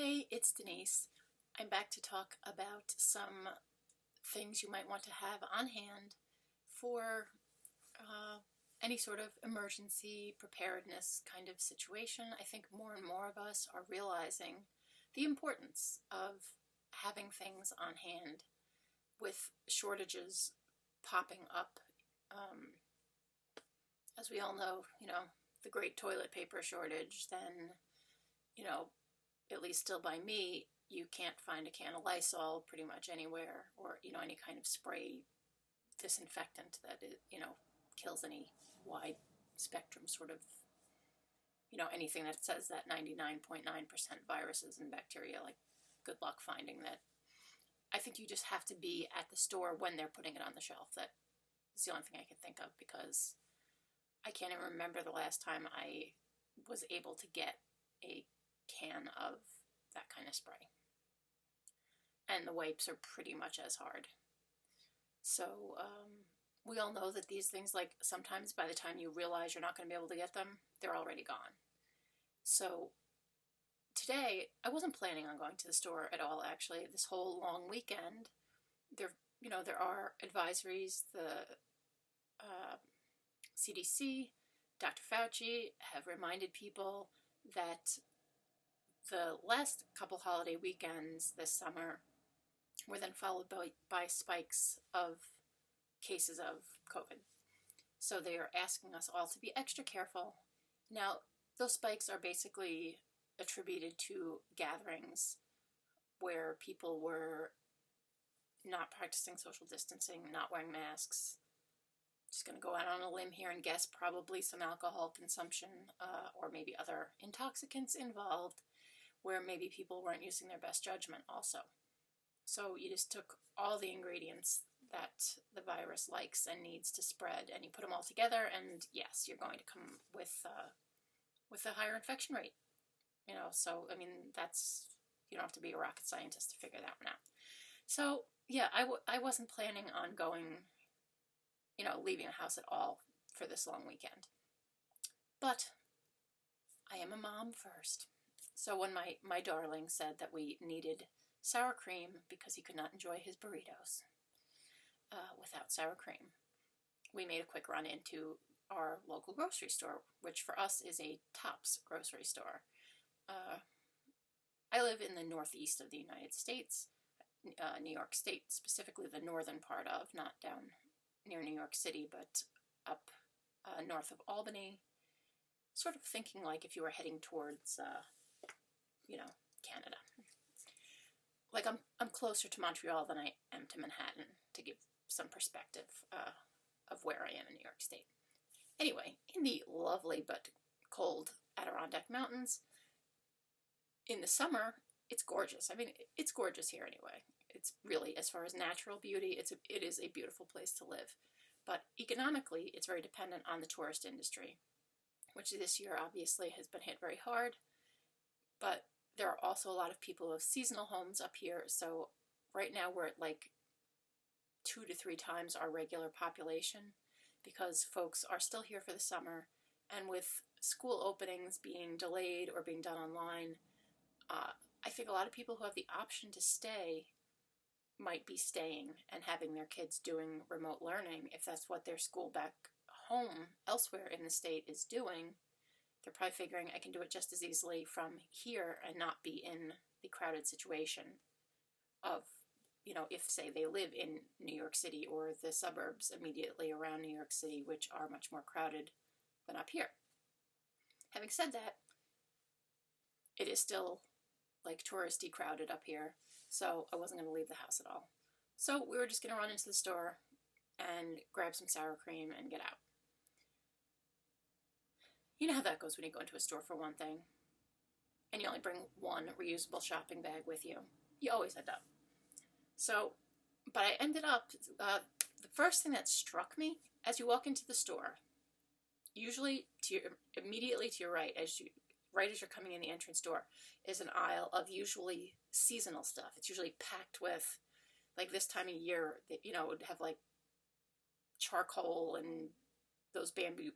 Hey, it's Denise. I'm back to talk about some things you might want to have on hand for any sort of emergency preparedness kind of situation. I think more and more of us are realizing the importance of having things on hand with shortages popping up. Um, as we all know, the great toilet paper shortage, then, you know, at least still by me, you can't find a can of Lysol pretty much anywhere, or any kind of spray disinfectant that kills any wide spectrum sort of anything that says that 99.9% viruses and bacteria. Like, good luck finding that. I think you just have to be at the store when they're putting it on the shelf. That is the only thing I can think of, because I can't even remember the last time I was able to get a can of that kind of spray. And the wipes are pretty much as hard. So we all know that these things, like, sometimes by the time you realize you're not going to be able to get them, they're already gone. So today, I wasn't planning on going to the store at all, actually. This whole long weekend, there are advisories. The CDC, Dr. Fauci have reminded people that the last couple holiday weekends this summer were then followed by spikes of cases of COVID. So they are asking us all to be extra careful. Now, those spikes are basically attributed to gatherings where people were not practicing social distancing, not wearing masks. Just going to go out on a limb here and guess probably some alcohol consumption or maybe other intoxicants involved, where maybe people weren't using their best judgment also. So you just took all the ingredients that the virus likes and needs to spread, and you put them all together, and yes, you're going to come with a higher infection rate. So, I mean, you don't have to be a rocket scientist to figure that one out. So, yeah, I wasn't planning on going, leaving the house at all for this long weekend. But I am a mom first. So when my darling said that we needed sour cream because he could not enjoy his burritos without sour cream, we made a quick run into our local grocery store, which for us is a Tops grocery store. I live in the northeast of the United States, New York State, specifically the northern part of, not down near New York City, but up north of Albany, sort of thinking like if you were heading towards, Canada. Like, I'm closer to Montreal than I am to Manhattan, to give some perspective of where I am in New York State. Anyway, in the lovely but cold Adirondack Mountains, in the summer, it's gorgeous. I mean, it's gorgeous here anyway. It's really, as far as natural beauty, it is a beautiful place to live. But economically, it's very dependent on the tourist industry, which this year obviously has been hit very hard. But there are also a lot of people who have seasonal homes up here. So right now we're at like 2 to 3 times our regular population, because folks are still here for the summer. And with school openings being delayed or being done online, I think a lot of people who have the option to stay might be staying and having their kids doing remote learning. If that's what their school back home elsewhere in the state is doing, they're probably figuring, I can do it just as easily from here and not be in the crowded situation of, if, say, they live in New York City or the suburbs immediately around New York City, which are much more crowded than up here. Having said that, it is still like touristy crowded up here, so I wasn't going to leave the house at all. So we were just going to run into the store and grab some sour cream and get out. You know how that goes when you go into a store for one thing, and you only bring one reusable shopping bag with you. You always end up. So, but I ended up, the first thing that struck me as you walk into the store, usually immediately to your right, as you're coming in the entrance door, is an aisle of usually seasonal stuff. It's usually packed with, like this time of year, that it would have like charcoal and those bamboo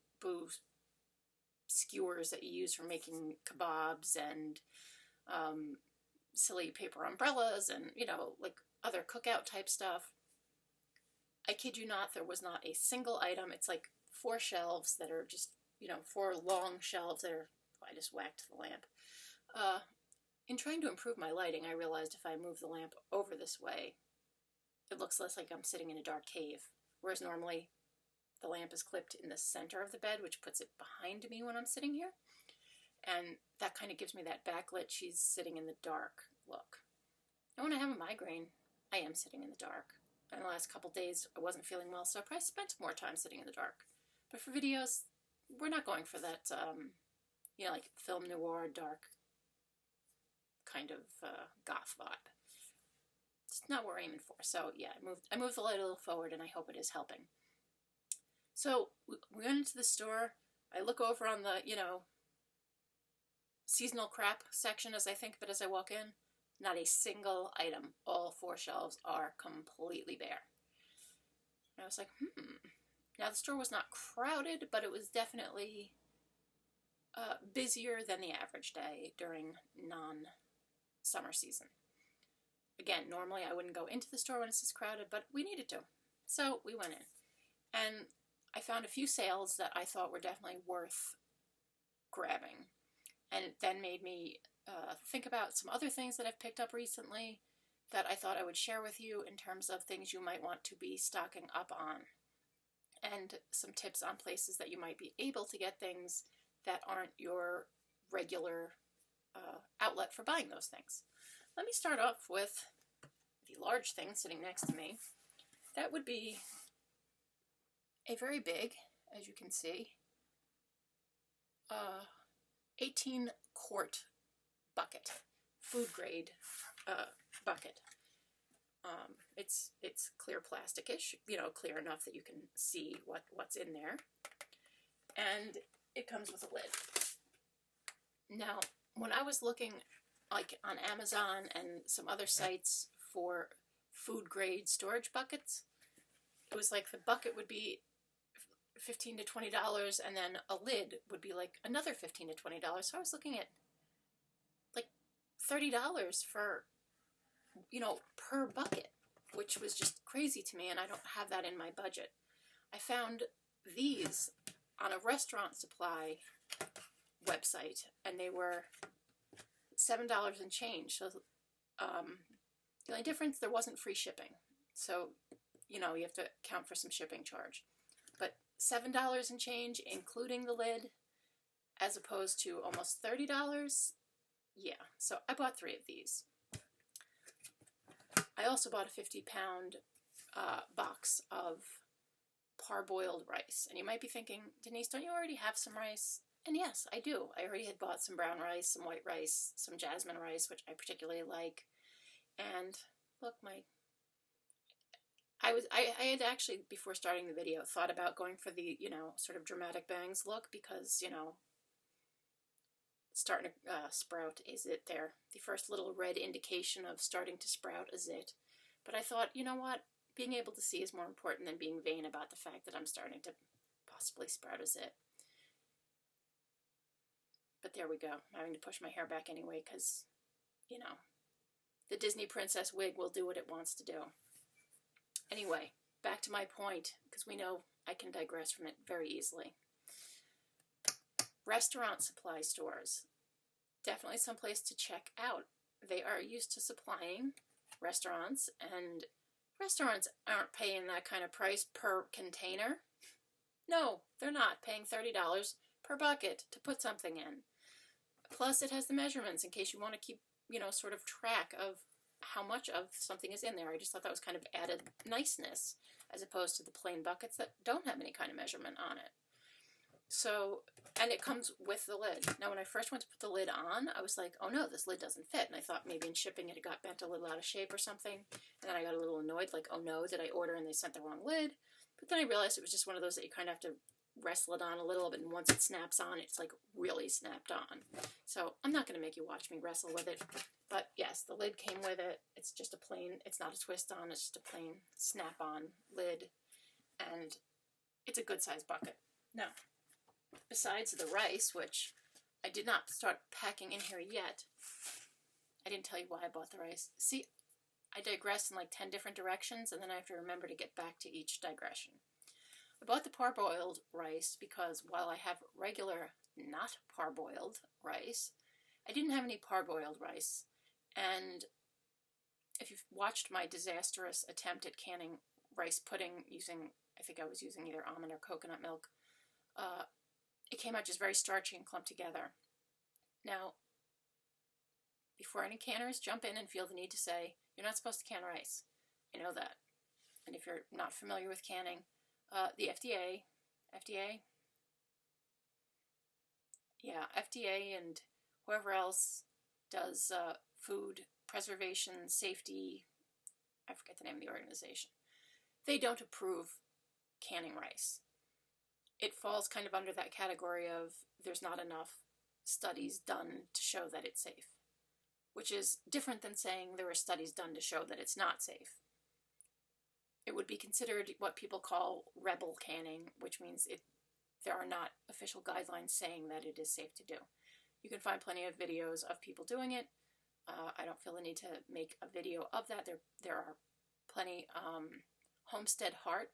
skewers that you use for making kebabs, and silly paper umbrellas and, you know, like other cookout type stuff. I kid you not, there was not a single item. It's like 4 shelves that are just, you know, 4 long shelves that are, I just whacked the lamp. In trying to improve my lighting, I realized if I move the lamp over this way, it looks less like I'm sitting in a dark cave. Whereas normally the lamp is clipped in the center of the bed, which puts it behind me when I'm sitting here. And that kind of gives me that backlit, she's sitting in the dark look. And when I have a migraine, I am sitting in the dark. In the last couple days, I wasn't feeling well, so I probably spent more time sitting in the dark. But for videos, we're not going for that, you know, like film noir, dark kind of goth vibe. It's not what we're aiming for. So yeah, I moved the light a little forward, and I hope it is helping. So we went into the store. I look over on the, you know, seasonal crap section as I think of it as I walk in. Not a single item. All 4 shelves are completely bare. And I was like, Now the store was not crowded, but it was definitely busier than the average day during non-summer season. Again, normally I wouldn't go into the store when it's this crowded, but we needed to. So we went in. And I found a few sales that I thought were definitely worth grabbing. And it then made me think about some other things that I've picked up recently that I thought I would share with you in terms of things you might want to be stocking up on. And some tips on places that you might be able to get things that aren't your regular outlet for buying those things. Let me start off with the large thing sitting next to me. That would be a very big, as you can see, 18-quart bucket, food grade bucket. It's clear plasticish, you know, clear enough that you can see what's in there. And it comes with a lid. Now, when I was looking like on Amazon and some other sites for food grade storage buckets, it was like the bucket would be $15 to $20, and then a lid would be like another $15 to $20. So I was looking at like $30 for, you know, per bucket, which was just crazy to me, and I don't have that in my budget. I found these on a restaurant supply website, and they were $7 and change. So the only difference, there wasn't free shipping. So, you know, you have to account for some shipping charge. But $7 and change, including the lid, as opposed to almost $30. Yeah, so I bought 3 of these. I also bought a 50-pound box of parboiled rice. And you might be thinking, Denise, don't you already have some rice? And yes, I do. I already had bought some brown rice, some white rice, some jasmine rice, which I particularly like. And look, I had actually, before starting the video, thought about going for the, you know, sort of dramatic bangs look because, you know, starting to sprout is it there. The first little red indication of starting to sprout is it. But I thought, you know what? Being able to see is more important than being vain about the fact that I'm starting to possibly sprout a zit. But there we go. I'm having to push my hair back anyway because, you know, the Disney princess wig will do what it wants to do. Anyway, back to my point, because we know I can digress from it very easily. Restaurant supply stores. Definitely someplace to check out. They are used to supplying restaurants, and restaurants aren't paying that kind of price per container. No, they're not paying $30 per bucket to put something in. Plus, it has the measurements in case you want to keep, you know, sort of track of how much of something is in there. I just thought that was kind of added niceness as opposed to the plain buckets that don't have any kind of measurement on it. So, and it comes with the lid. Now, when I first went to put the lid on, I was like, oh no, this lid doesn't fit. And I thought maybe in shipping it got bent a little out of shape or something. And then I got a little annoyed, like, oh no, did I order and they sent the wrong lid? But then I realized it was just one of those that you kind of have to wrestle it on a little bit, and once it snaps on, it's like really snapped on. So I'm not going to make you watch me wrestle with it. But yes, the lid came with it. It's just a plain, it's not a twist on, it's just a plain snap-on lid. And it's a good size bucket. Now, besides the rice, which I did not start packing in here yet, I didn't even tell you why I bought the rice. See, I digress in like 10 different directions, and then I have to remember to get back to each digression. I bought the parboiled rice because while I have regular, not parboiled rice, I didn't have any parboiled rice. And if you've watched my disastrous attempt at canning rice pudding using, I think I was using either almond or coconut milk, it came out just very starchy and clumped together. Now, before any canners jump in and feel the need to say, you're not supposed to can rice. I know that. And if you're not familiar with canning, the FDA, and whoever else does food preservation, safety, I forget the name of the organization, they don't approve canning rice. It falls kind of under that category of there's not enough studies done to show that it's safe, which is different than saying there were studies done to show that it's not safe. It would be considered what people call rebel canning, which means there are not official guidelines saying that it is safe to do. You can find plenty of videos of people doing it. I don't feel the need to make a video of that. There are plenty. Homestead Heart,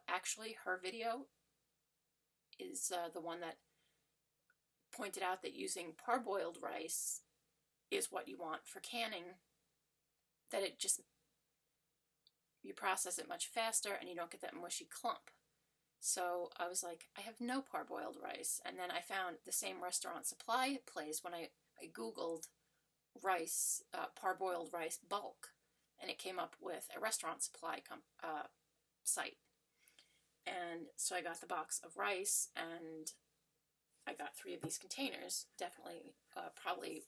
actually, her video is the one that pointed out that using parboiled rice is what you want for canning, that it just, you process it much faster and you don't get that mushy clump. So I was like, I have no parboiled rice. And then I found the same restaurant supply place when I Googled rice, parboiled rice bulk, and it came up with a restaurant supply site. And so I got the box of rice, and I got 3 of these containers, definitely, probably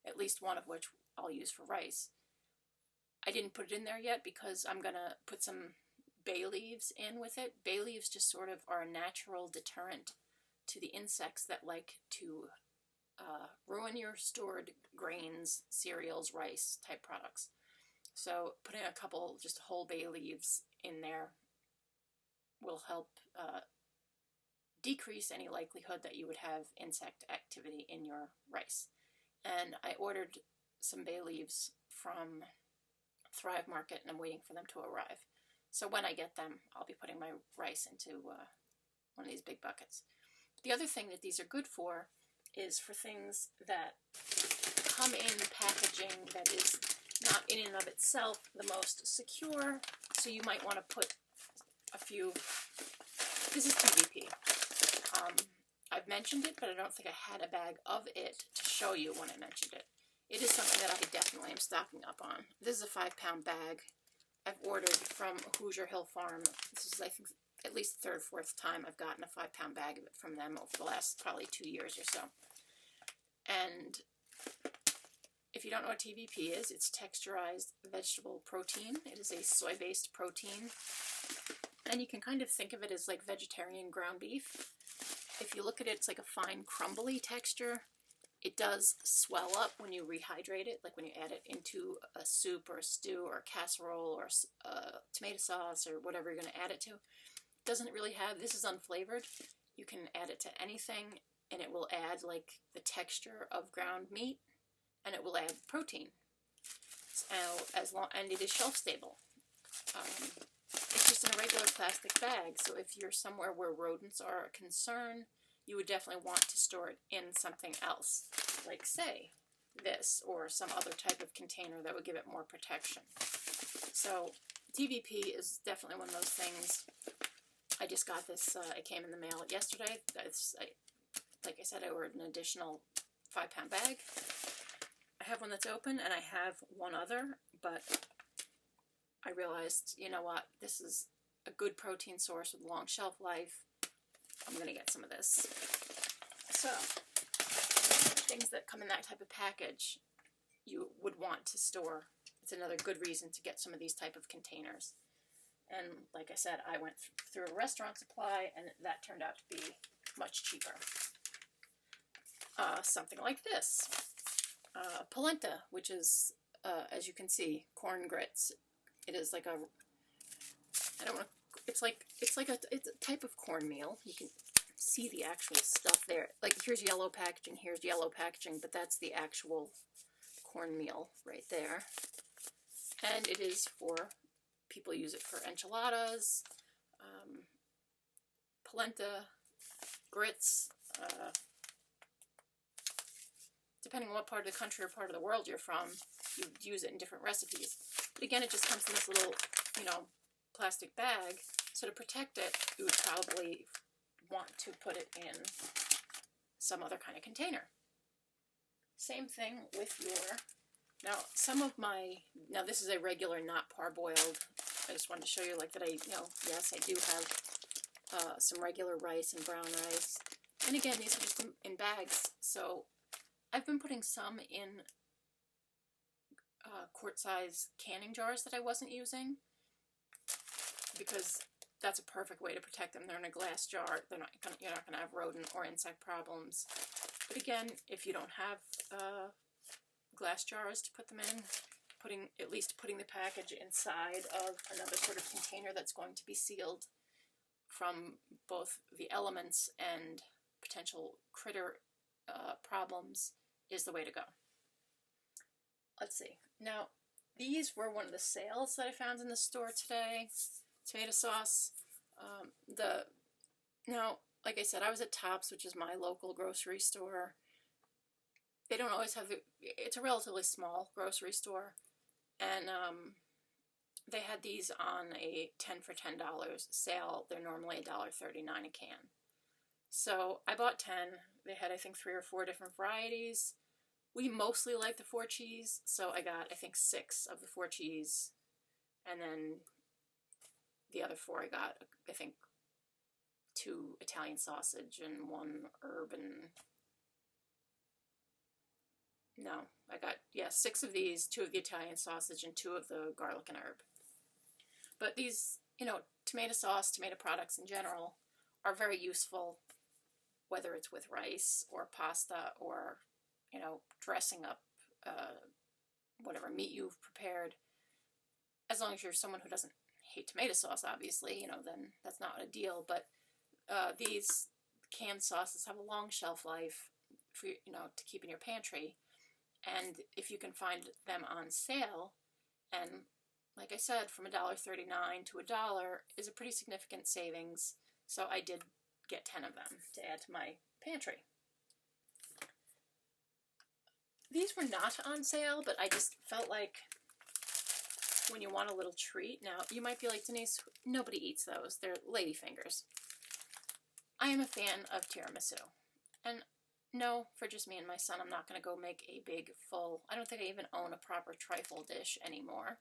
at least one of which I'll use for rice. I didn't put it in there yet because I'm going to put some bay leaves in with it. Bay leaves just sort of are a natural deterrent to the insects that like to ruin your stored grains, cereals, rice type products. So putting a couple just whole bay leaves in there will help decrease any likelihood that you would have insect activity in your rice. And I ordered some bay leaves from Thrive Market, and I'm waiting for them to arrive. So when I get them, I'll be putting my rice into one of these big buckets. The other thing that these are good for is for things that come in packaging that is not in and of itself the most secure. So you might want to put a few, this is TVP. I've mentioned it, but I don't think I had a bag of it to show you when I mentioned it. It is something that I definitely am stocking up on. This is a 5-pound bag I've ordered from Hoosier Hill Farm. This is, I think, at least the 3rd or 4th time I've gotten a 5-pound bag of it from them over the last probably 2 years or so. And if you don't know what TVP is, it's texturized vegetable protein. It is a soy-based protein. And you can kind of think of it as like vegetarian ground beef. If you look at it, it's like a fine crumbly texture. It does swell up when you rehydrate it, like when you add it into a soup or a stew or a casserole or tomato sauce or whatever you're going to add it to. It doesn't really have, this is unflavored. You can add it to anything and it will add like the texture of ground meat, and it will add protein. And it is shelf stable. It's just in a regular plastic bag, so if you're somewhere where rodents are a concern, you would definitely want to store it in something else, like, say, this or some other type of container that would give it more protection. So TVP is definitely one of those things. I just got this, it came in the mail yesterday. Like I said, I ordered an additional 5-pound bag. I have one that's open, and I have one other, but I realized, you know what, this is a good protein source with long shelf life. I'm going to get some of this. So, things that come in that type of package, you would want to store. It's another good reason to get some of these type of containers. And like I said, I went through a restaurant supply, and that turned out to be much cheaper. Something like this. Polenta, which is, as you can see, corn grits. It is like a, I don't want to, it's a type of cornmeal. You can see the actual stuff there. Like, here's yellow packaging, here's yellow packaging, but that's the actual cornmeal right there. And it is for, people use it for enchiladas, polenta, grits, depending on what part of the country or part of the world you're from, you use it in different recipes. But again, it just comes in this little, plastic bag. So to protect it, you would probably want to put it in some other kind of container. Same thing with your, now this is a regular, not parboiled. I just wanted to show you like that yes, I do have some regular rice and brown rice. And again, these are just in bags. So I've been putting some in quart-size canning jars that I wasn't using, because that's a perfect way to protect them. They're in a glass jar. You're not gonna have rodent or insect problems. But again, if you don't have glass jars to put them in, at least putting the package inside of another sort of container that's going to be sealed from both the elements and potential critter problems is the way to go. Let's see. Now, these were one of the sales that I found in the store today. Tomato sauce. Now, like I said, I was at Tops, which is my local grocery store. They don't always have it's a relatively small grocery store, and they had these on a 10 for $10 sale. They're normally $1.39 a can. So I bought 10. They had, I think, 3 or 4 different varieties. We mostly like the 4 cheese, so I got, I think, 6 of the 4 cheese, and then the other 4 I got, I think, 2 Italian sausage and 1 herb and... No, I got, 6 of these, 2 of the Italian sausage and 2 of the garlic and herb. But these, tomato sauce, tomato products in general are very useful, whether it's with rice or pasta or, dressing up whatever meat you've prepared. As long as you're someone who doesn't hate tomato sauce, obviously, then that's not a deal. But these canned sauces have a long shelf life for, to keep in your pantry. And if you can find them on sale, and like I said, from $1.39 to $1 is a pretty significant savings. So I did get 10 of them to add to my pantry. These were not on sale, but I just felt like when you want a little treat, now you might be like, Denise, nobody eats those. They're ladyfingers. I am a fan of tiramisu. And no, for just me and my son, I'm not going to go make a big full, I don't think I even own a proper trifle dish anymore.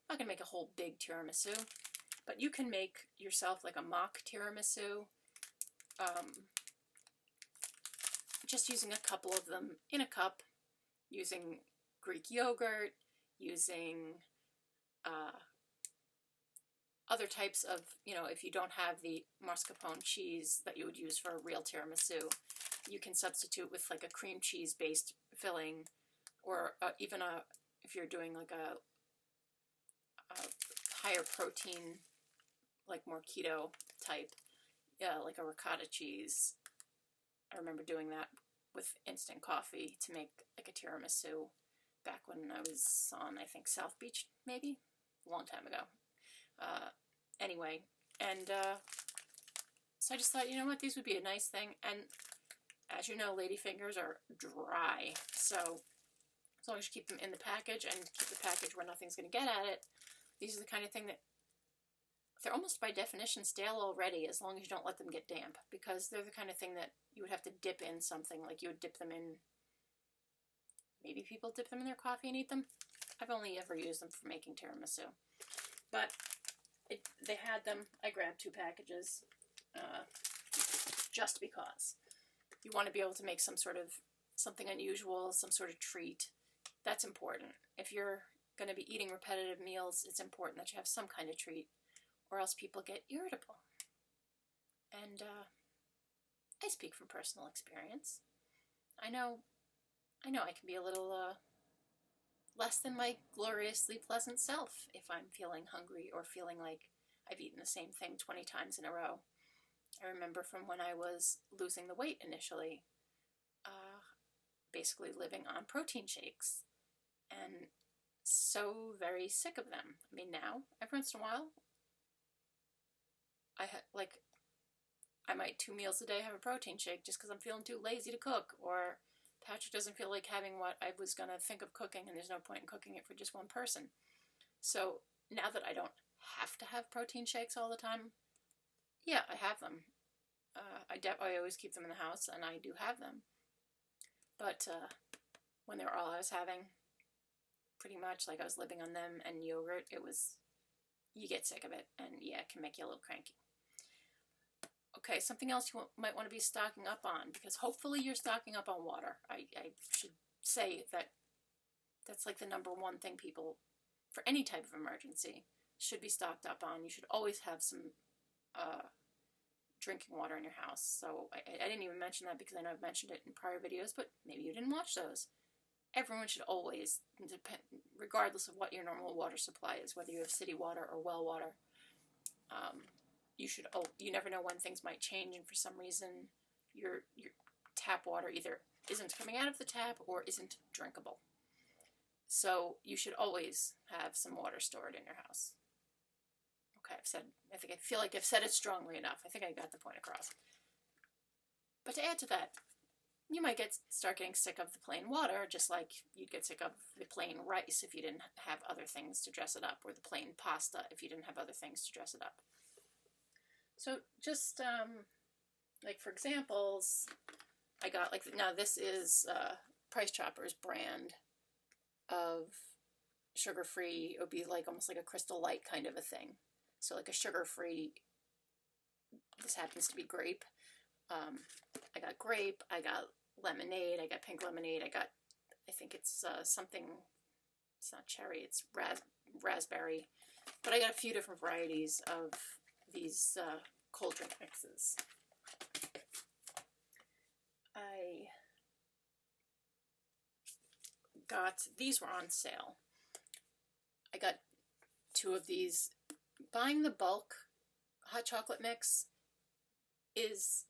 I'm not going to make a whole big tiramisu, but you can make yourself like a mock tiramisu, just using a couple of them in a cup, using Greek yogurt, using other types of, if you don't have the mascarpone cheese that you would use for a real tiramisu, you can substitute with like a cream cheese based filling, or even if you're doing like a higher protein, like more keto type, like a ricotta cheese. I remember doing that with instant coffee to make like a tiramisu back when I was on, I think, South Beach, maybe, a long time ago. Anyway, and so I just thought, these would be a nice thing. And as you know, ladyfingers are dry, so as long as you keep them in the package and keep the package where nothing's going to get at it, these are the kind of thing that they're almost by definition stale already, as long as you don't let them get damp, because they're the kind of thing that you would have to dip in something, like you would dip them in, maybe people dip them in their coffee and eat them. I've only ever used them for making tiramisu, but they had them. I grabbed 2 packages, just because. You want to be able to make something unusual, some sort of treat. That's important. If you're going to be eating repetitive meals, it's important that you have some kind of treat, or else people get irritable. And I speak from personal experience. I know I can be a little less than my gloriously pleasant self if I'm feeling hungry or feeling like I've eaten the same thing 20 times in a row. I remember from when I was losing the weight initially, basically living on protein shakes. and so very sick of them. I mean, now, every once in a while, I might 2 meals a day have a protein shake just because I'm feeling too lazy to cook, or Patrick doesn't feel like having what I was going to think of cooking, and there's no point in cooking it for just one person. So now that I don't have to have protein shakes all the time, yeah, I have them. I always keep them in the house, and I do have them. But when they were all I was having, pretty much like I was living on them and yogurt, you get sick of it, and yeah, it can make you a little cranky. Okay, something else you might want to be stocking up on, because hopefully you're stocking up on water. I should say that's like the number one thing people, for any type of emergency, should be stocked up on. You should always have some drinking water in your house. So I didn't even mention that because I know I've mentioned it in prior videos, but maybe you didn't watch those. Everyone should always, regardless of what your normal water supply is, whether you have city water or well water, you never know when things might change, and for some reason your tap water either isn't coming out of the tap or isn't drinkable. So you should always have some water stored in your house. Okay, I feel like I've said it strongly enough. I think I got the point across. But to add to that, you might start getting sick of the plain water, just like you'd get sick of the plain rice if you didn't have other things to dress it up, or the plain pasta if you didn't have other things to dress it up. So just, like for examples, I got, now this is Price Chopper's brand of sugar-free. It would be like almost like a Crystal Light kind of a thing. So like a sugar-free, this happens to be grape. I got grape, I got lemonade, I got pink lemonade, I think it's something, it's not cherry, it's raspberry. But I got a few different varieties of these cold drink mixes. These were on sale. I got 2 of these. Buying the bulk hot chocolate mix is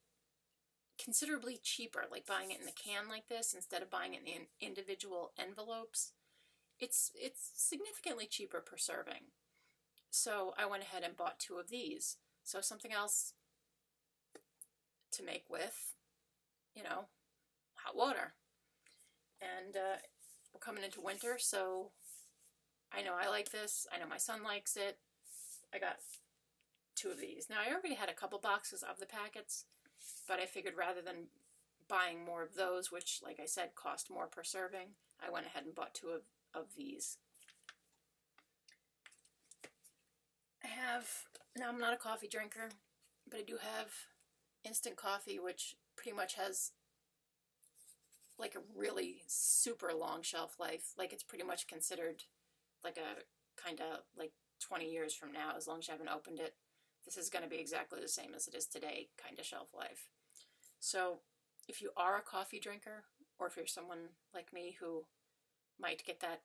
considerably cheaper, like buying it in the can like this instead of buying it in individual envelopes. It's significantly cheaper per serving. So I went ahead and bought 2 of these. So something else to make with, hot water. And we're coming into winter, so I know I like this. I know my son likes it. I got 2 of these. Now, I already had a couple boxes of the packets, but I figured rather than buying more of those, which, like I said, cost more per serving, I went ahead and bought 2 of these. Now I'm not a coffee drinker, but I do have instant coffee, which pretty much has like a really super long shelf life. Like it's pretty much considered like a kind of like 20 years from now, as long as you haven't opened it, this is going to be exactly the same as it is today kind of shelf life. So if you are a coffee drinker, or if you're someone like me who might get that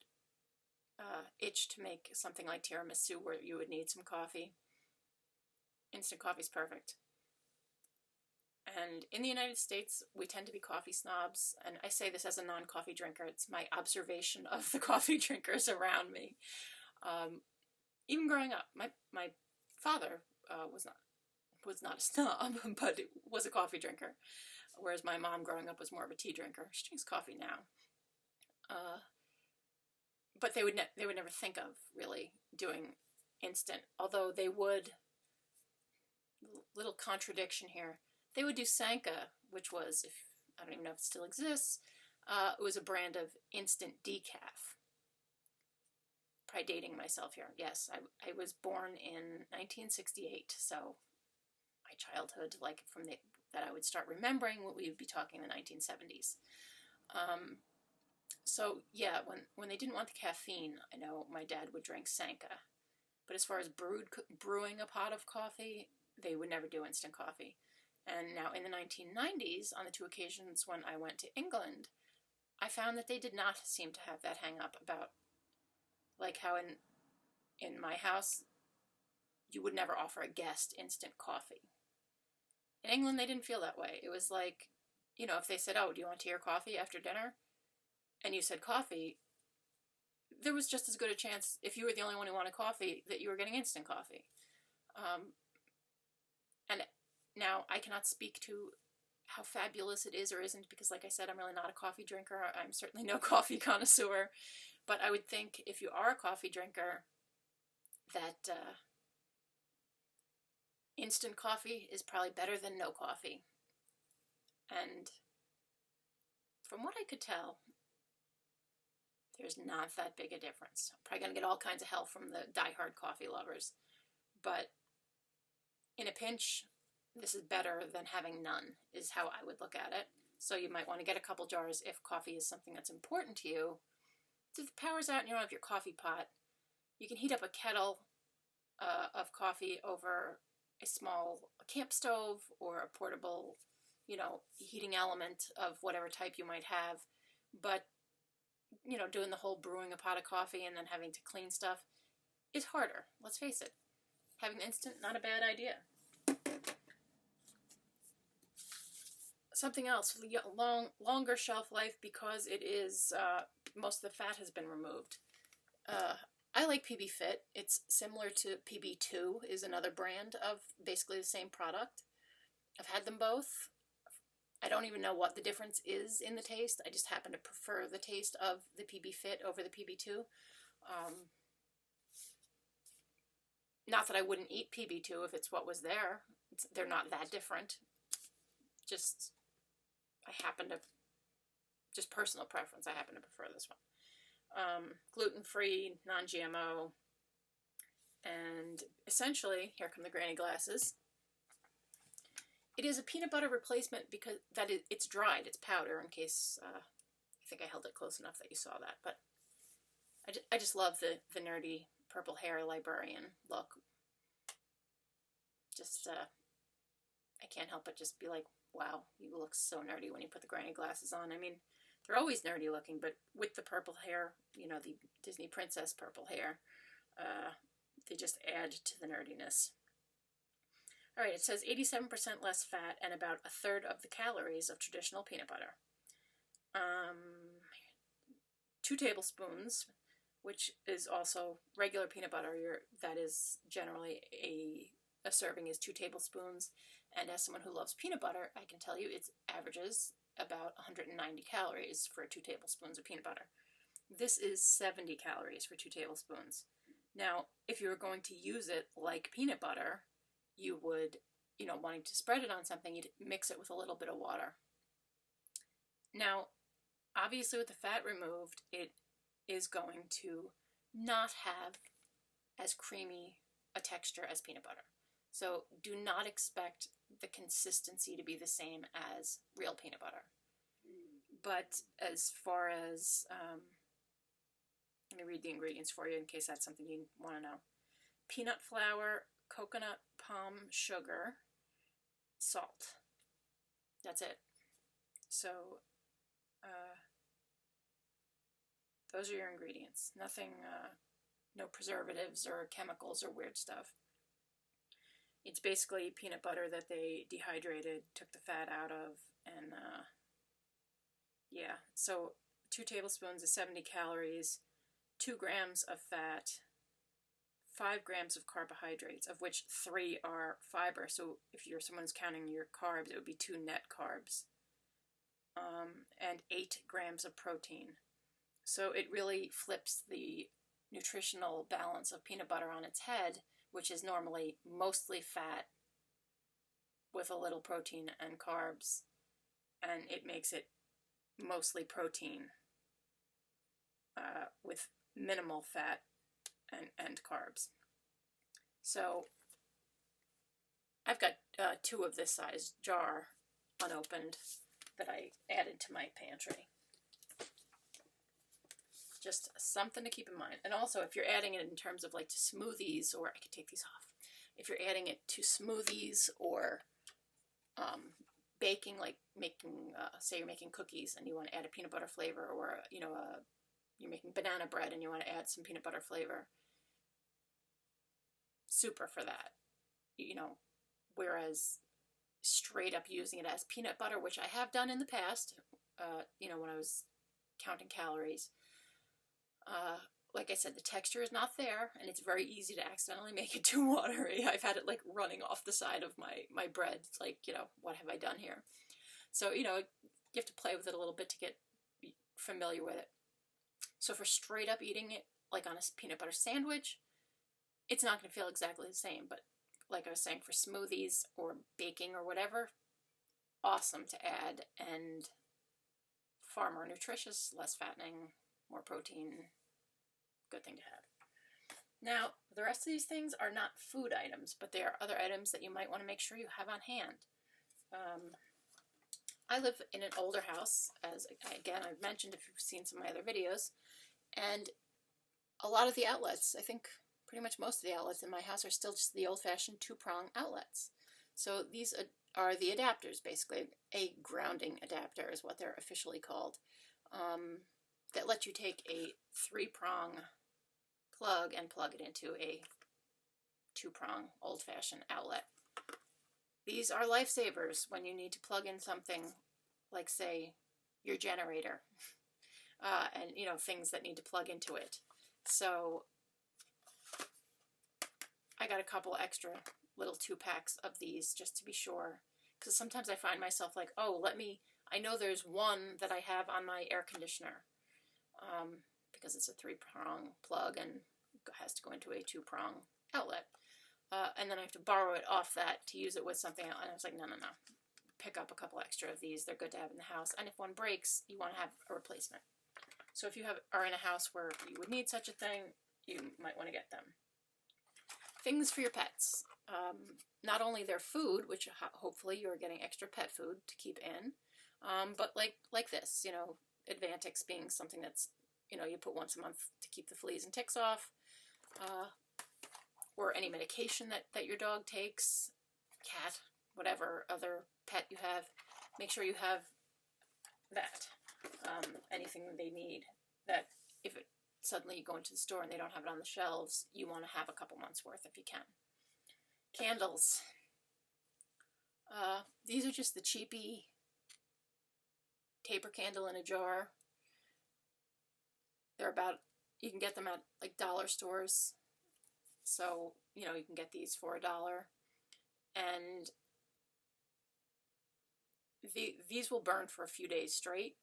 itch to make something like tiramisu where you would need some coffee, instant coffee is perfect. And in the United States, we tend to be coffee snobs, and I say this as a non-coffee drinker. It's my observation of the coffee drinkers around me. Even growing up, my father was not a snob, but was a coffee drinker, whereas my mom growing up was more of a tea drinker. She drinks coffee now. But they would never think of really doing instant, although they would. Little contradiction here. They would do Sanka, which was, I don't even know if it still exists, it was a brand of instant decaf. Probably dating myself here. Yes, I was born in 1968, so my childhood, like that I would start remembering, we would be talking the 1970s. So yeah, when they didn't want the caffeine, I know my dad would drink Sanka. But as far as brewing a pot of coffee, they would never do instant coffee. And now in the 1990s, on the 2 occasions when I went to England, I found that they did not seem to have that hang up about, like how in my house, you would never offer a guest instant coffee. In England, they didn't feel that way. It was like, if they said, oh, do you want tea or coffee after dinner? And you said coffee, there was just as good a chance, if you were the only one who wanted coffee, that you were getting instant coffee. And now I cannot speak to how fabulous it is or isn't, because like I said, I'm really not a coffee drinker. I'm certainly no coffee connoisseur. But I would think if you are a coffee drinker, that instant coffee is probably better than no coffee. And from what I could tell, there's not that big a difference. I'm probably going to get all kinds of hell from the diehard coffee lovers. But in a pinch, this is better than having none, is how I would look at it. So you might want to get a couple jars if coffee is something that's important to you. So if the power's out and you don't have your coffee pot, you can heat up a kettle of coffee over a small camp stove or a portable, heating element of whatever type you might have. But, doing the whole brewing a pot of coffee and then having to clean stuff is harder. Let's face it. Having instant, not a bad idea. Something else, longer shelf life because it is, most of the fat has been removed. I like PB Fit. It's similar to PB2 is another brand of basically the same product. I've had them both. I don't even know what the difference is in the taste. I just happen to prefer the taste of the PB Fit over the PB2. Not that I wouldn't eat PB2 if it's what was there. They're not that different. Just, just personal preference, I happen to prefer this one. Gluten-free, non-GMO, and essentially, here come the granny glasses. It is a peanut butter replacement because it's dried, it's powder, in case, I think I held it close enough that you saw that, but I just love the nerdy purple hair librarian look. Just, I can't help but just be like, wow, you look so nerdy when you put the granny glasses on. I mean, they're always nerdy looking, but with the purple hair, the Disney princess purple hair, they just add to the nerdiness. All right, it says 87% less fat and about a third of the calories of traditional peanut butter. 2 tablespoons, which is also regular peanut butter. That is generally a serving is 2 tablespoons. And as someone who loves peanut butter, I can tell you it averages about 190 calories for 2 tablespoons of peanut butter. This is 70 calories for 2 tablespoons. Now, if you were going to use it like peanut butter, you would, wanting to spread it on something, you'd mix it with a little bit of water. Now, obviously with the fat removed, it is going to not have as creamy a texture as peanut butter. So do not expect the consistency to be the same as real peanut butter. But as far as, let me read the ingredients for you in case that's something you want to know. Peanut flour, coconut palm sugar, salt. That's it. So those are your ingredients. Nothing, no preservatives or chemicals or weird stuff. It's basically peanut butter that they dehydrated, took the fat out of, and yeah. So 2 tablespoons is 70 calories, 2 grams of fat, 5 grams of carbohydrates, of which 3 are fiber. So if someone's counting your carbs, it would be 2 net carbs, and 8 grams of protein. So it really flips the nutritional balance of peanut butter on its head, which is normally mostly fat with a little protein and carbs, and it makes it mostly protein with minimal fat and carbs. So I've got 2 of this size jar unopened that I added to my pantry. Just something to keep in mind. And also, if you're adding it in terms of like to smoothies, or I could take these off. If you're adding it to smoothies or baking, like making, say you're making cookies and you want to add a peanut butter flavor, or you're making banana bread and you want to add some peanut butter flavor. Super for that. Whereas straight up using it as peanut butter, which I have done in the past, when I was counting calories. like I said, the texture is not there, and it's very easy to accidentally make it too watery. I've had it like running off the side of my bread. It's like, what have I done here? So, you have to play with it a little bit to get familiar with it. So for straight up eating it, like on a peanut butter sandwich, it's not going to feel exactly the same. But like I was saying, for smoothies or baking or whatever, awesome to add, and far more nutritious, less fattening, more protein. Good thing to have. Now, the rest of these things are not food items, but they are other items that you might want to make sure you have on hand. I live in an older house, as again I've mentioned if you've seen some of my other videos, and a lot of the outlets, I think pretty much most of the outlets in my house, are still just the old-fashioned two-prong outlets. So these are the adapters, basically. A grounding adapter is what they're officially called, that let you take a three-prong plug and plug it into a two-prong old-fashioned outlet. These are lifesavers when you need to plug in something like, say, your generator, and, things that need to plug into it. So I got a couple extra little 2-packs of these just to be sure, because sometimes I find myself like, I know there's one that I have on my air conditioner, because it's a 3-prong plug and has to go into a 2-prong outlet. And then I have to borrow it off that to use it with something else. And I was like, no. Pick up a couple extra of these. They're good to have in the house. And if one breaks, you want to have a replacement. So if you are in a house where you would need such a thing, you might want to get them. Things for your pets. Not only their food, which hopefully you're getting extra pet food to keep in, but like this, Advantix being something that's, you put once a month to keep the fleas and ticks off. Or any medication that your dog takes, cat, whatever other pet you have, make sure you have that. Anything they need, that if suddenly you go into the store and they don't have it on the shelves, you want to have a couple months worth if you can. Candles. These are just the cheapy taper candle in a jar. You can get them at like dollar stores. So, you can get these for $1. And these will burn for a few days straight.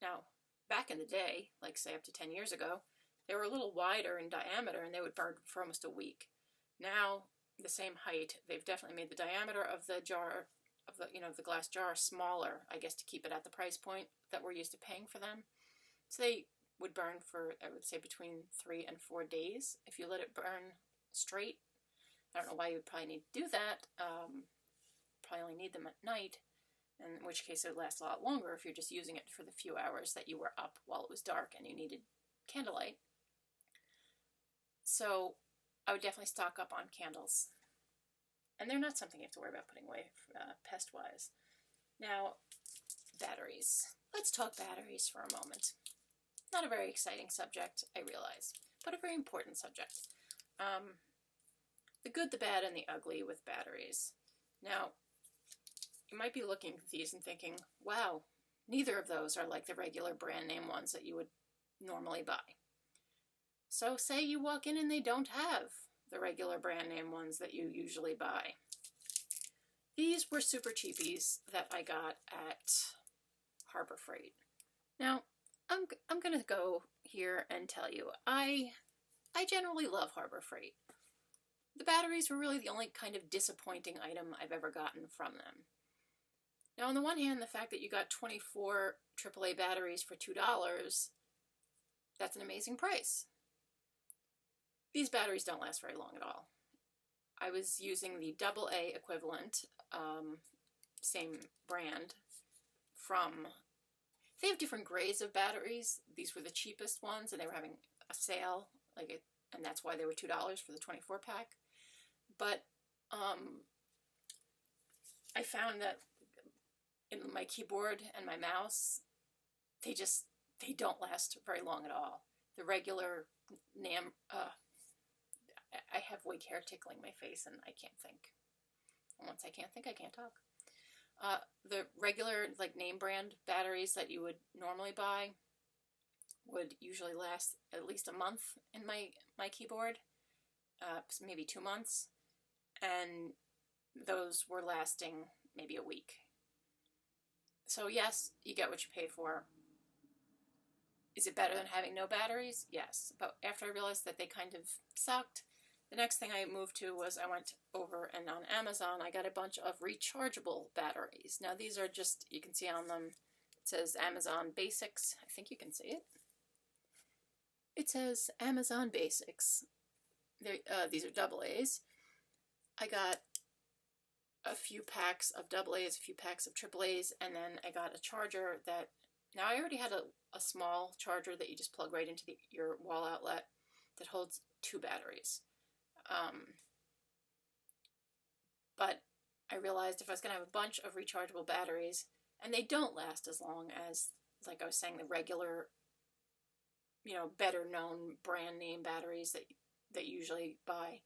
Now, back in the day, like say up to 10 years ago, they were a little wider in diameter and they would burn for almost a week. Now, the same height, they've definitely made the diameter of the jar, of the glass jar smaller, I guess, to keep it at the price point that we're used to paying for them. So they would burn for, I would say, between 3 and 4 days if you let it burn straight. I don't know why you would probably need to do that. Probably only need them at night, in which case it would last a lot longer if you're just using it for the few hours that you were up while it was dark and you needed candlelight. So I would definitely stock up on candles. And they're not something you have to worry about putting away pest-wise. Now, batteries. Let's talk batteries for a moment. Not a very exciting subject, I realize, but a very important subject. The good, the bad, and the ugly with batteries. Now, you might be looking at these and thinking, wow, neither of those are like the regular brand name ones that you would normally buy. So say you walk in and they don't have the regular brand name ones that you usually buy. These were super cheapies that I got at Harbor Freight. Now, I'm going to go here and tell you, I generally love Harbor Freight. The batteries were really the only kind of disappointing item I've ever gotten from them. Now, on the one hand, the fact that you got 24 AAA batteries for $2, that's an amazing price. These batteries don't last very long at all. I was using the AA equivalent, same brand, they have different grades of batteries. These were the cheapest ones, and they were having a sale, and that's why they were $2 for the 24-pack. But I found that in my keyboard and my mouse, they don't last very long at all. The regular I have wig hair tickling my face and I can't think. And once I can't think, I can't talk. The regular name brand batteries that you would normally buy would usually last at least a month in my keyboard, maybe 2 months, and those were lasting maybe a week. So yes, you get what you pay for. Is it better than having no batteries? Yes. But after I realized that they kind of sucked, the next thing I moved to was I went over and on Amazon I got a bunch of rechargeable batteries. Now these are just, you can see on them, it says Amazon Basics. I think you can see it. It says Amazon Basics. These are AA's. I got a few packs of AA's, a few packs of AAA's, and then I got a charger that, now I already had a small charger that you just plug right into your wall outlet that holds 2 batteries. But I realized if I was going to have a bunch of rechargeable batteries, and they don't last as long as, like I was saying, the regular, better known brand name batteries that you usually buy.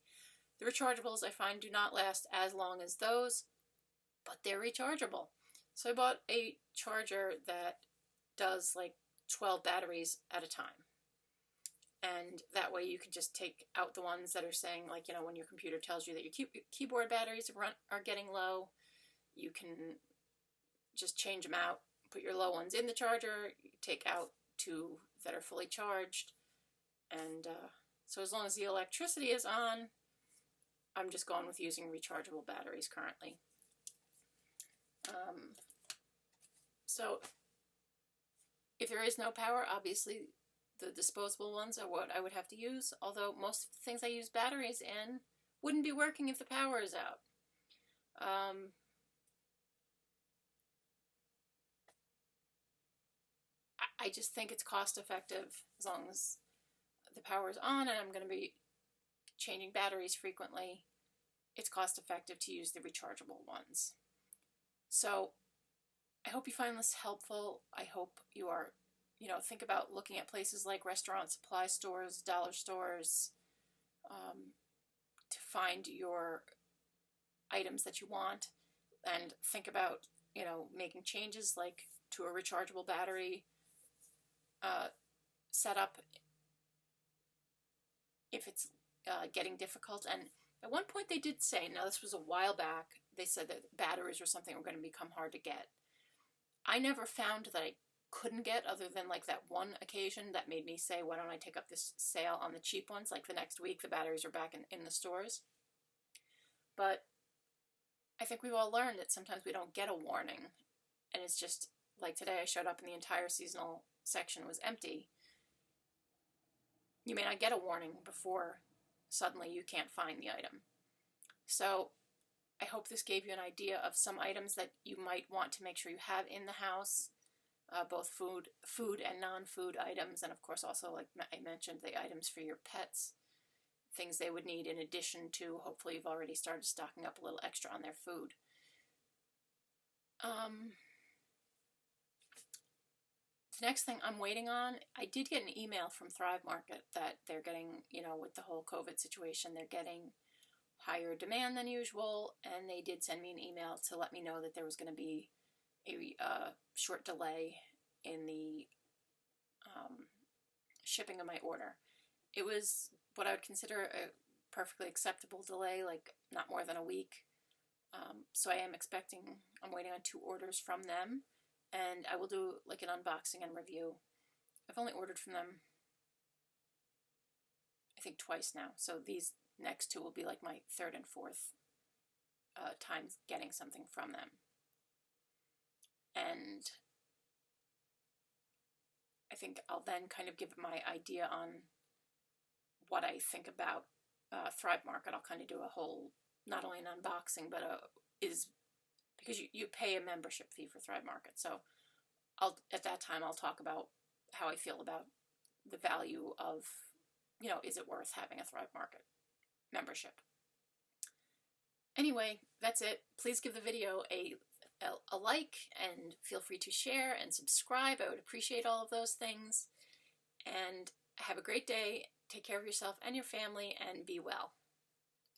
The rechargeables I find do not last as long as those, but they're rechargeable. So I bought a charger that does like 12 batteries at a time. And that way you can just take out the ones that are saying, like, when your computer tells you that your keyboard batteries are getting low, you can just change them out, put your low ones in the charger, take out 2 that are fully charged. And so as long as the electricity is on, I'm just going with using rechargeable batteries currently. So if there is no power, obviously the disposable ones are what I would have to use, although most of the things I use batteries in wouldn't be working if the power is out. I just think it's cost effective as long as the power is on and I'm going to be changing batteries frequently. It's cost effective to use the rechargeable ones. So I hope you find this helpful. I hope you are, think about looking at places like restaurant supply stores, dollar stores, to find your items that you want, and think about, making changes like to a rechargeable battery setup if it's getting difficult. And at one point they did say, now this was a while back, they said that batteries or something were going to become hard to get. I never found that I couldn't get, other than like that one occasion that made me say, why don't I take up this sale on the cheap ones? Like the next week the batteries are back in the stores. But I think we've all learned that sometimes we don't get a warning, and it's just like today I showed up and the entire seasonal section was empty. You may not get a warning before suddenly you can't find the item. So I hope this gave you an idea of some items that you might want to make sure you have in the house, both food and non-food items, and of course also, like I mentioned, the items for your pets, things they would need in addition to, hopefully you've already started stocking up a little extra on their food. The next thing I'm waiting on, I did get an email from Thrive Market that they're getting, with the whole COVID situation, they're getting higher demand than usual, and they did send me an email to let me know that there was going to be a short delay in the shipping of my order. It was what I would consider a perfectly acceptable delay, like not more than a week. So I'm waiting on 2 orders from them, and I will do like an unboxing and review. I've only ordered from them, I think, twice now, so these next 2 will be like my 3rd and 4th times getting something from them. And I think I'll then kind of give my idea on what I think about Thrive Market. I'll kind of do a whole, not only an unboxing, but because you pay a membership fee for Thrive Market. So at that time I'll talk about how I feel about the value of, is it worth having a Thrive Market membership. Anyway, that's it. Please give the video a like, and feel free to share and subscribe. I would appreciate all of those things. And have a great day. Take care of yourself and your family, and be well.